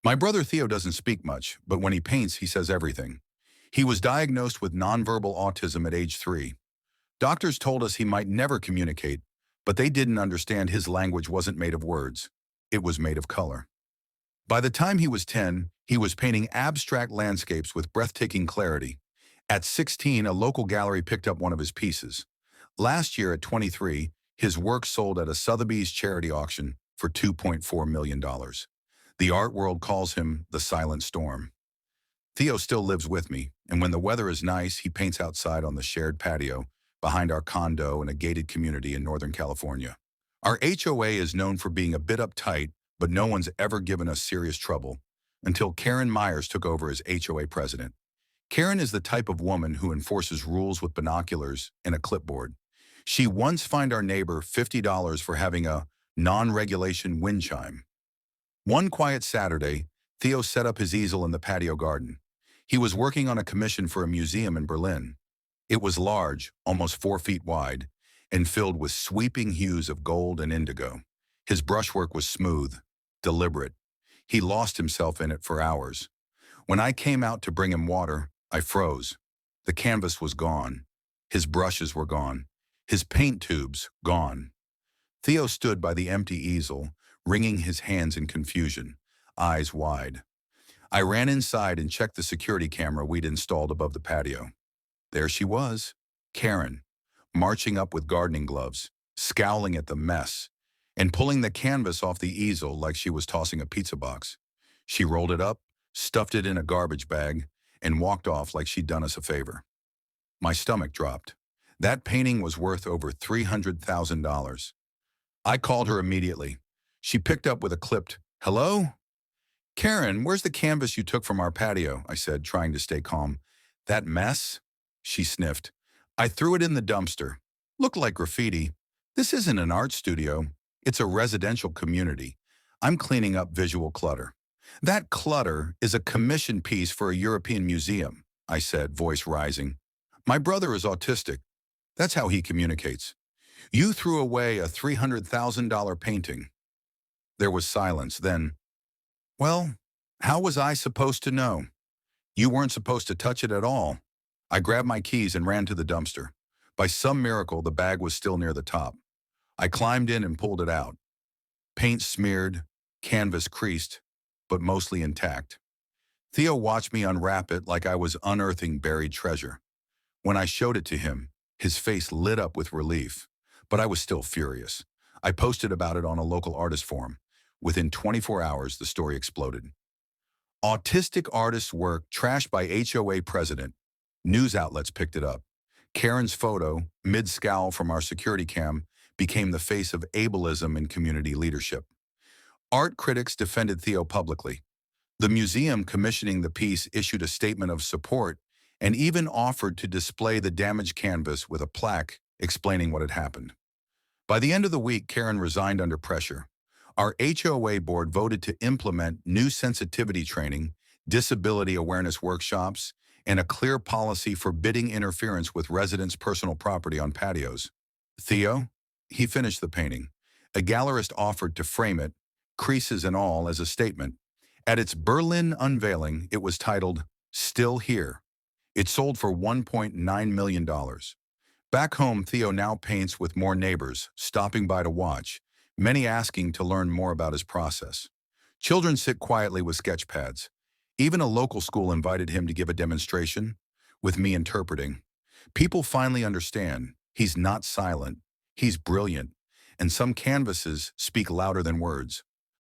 My brother Theo doesn't speak much, but when he paints, he says everything. He was diagnosed with nonverbal autism at age 3. Doctors told us he might never communicate, but they didn't understand his language wasn't made of words. It was made of color. By the time he was 10, he was painting abstract landscapes with breathtaking clarity. At 16, a local gallery picked up one of his pieces. Last year, at 23, his work sold at a Sotheby's charity auction for $2.4 million. The art world calls him the Silent Storm. Theo still lives with me, and when the weather is nice, he paints outside on the shared patio behind our condo in a gated community in Northern California. Our HOA is known for being a bit uptight, but no one's ever given us serious trouble until Karen Myers took over as HOA president. Karen is the type of woman who enforces rules with binoculars and a clipboard. She once fined our neighbor $50 for having a non-regulation wind chime. One quiet Saturday, Theo set up his easel in the patio garden. He was working on a commission for a museum in Berlin. It was large, almost 4 feet wide, and filled with sweeping hues of gold and indigo. His brushwork was smooth, deliberate. He lost himself in it for hours. When I came out to bring him water, I froze. The canvas was gone. His brushes were gone. His paint tubes gone. Theo stood by the empty easel, wringing his hands in confusion, eyes wide. I ran inside and checked the security camera we'd installed above the patio. There she was, Karen, marching up with gardening gloves, scowling at the mess, and pulling the canvas off the easel like she was tossing a pizza box. She rolled it up, stuffed it in a garbage bag, and walked off like she'd done us a favor. My stomach dropped. That painting was worth over $300,000. I called her immediately. She picked up with a clipped, "Hello? Karen, where's the canvas you took from our patio?" I said, trying to stay calm. "That mess?" She sniffed. "I threw it in the dumpster. Looked like graffiti. This isn't an art studio. It's a residential community. I'm cleaning up visual clutter." "That clutter is a commission piece for a European museum," I said, voice rising. "My brother is autistic. That's how he communicates. You threw away a $300,000 painting." There was silence. Then, "Well, how was I supposed to know? You weren't supposed to touch it at all." I grabbed my keys and ran to the dumpster. By some miracle, the bag was still near the top. I climbed in and pulled it out. Paint smeared, canvas creased, but mostly intact. Theo watched me unwrap it like I was unearthing buried treasure. When I showed it to him, his face lit up with relief, but I was still furious. I posted about it on a local artist forum. Within 24 hours, the story exploded. "Autistic artist's work trashed by HOA president." News outlets picked it up. Karen's photo, mid-scowl from our security cam, became the face of ableism in community leadership. Art critics defended Theo publicly. The museum commissioning the piece issued a statement of support and even offered to display the damaged canvas with a plaque explaining what had happened. By the end of the week, Karen resigned under pressure. Our HOA board voted to implement new sensitivity training, disability awareness workshops, and a clear policy forbidding interference with residents' personal property on patios. Theo? He finished the painting. A gallerist offered to frame it, creases and all, as a statement. At its Berlin unveiling, it was titled, "Still Here." It sold for $1.9 million. Back home, Theo now paints with more neighbors, stopping by to watch, many asking to learn more about his process. Children sit quietly with sketch pads. Even a local school invited him to give a demonstration, with me interpreting. People finally understand he's not silent, he's brilliant, and some canvases speak louder than words.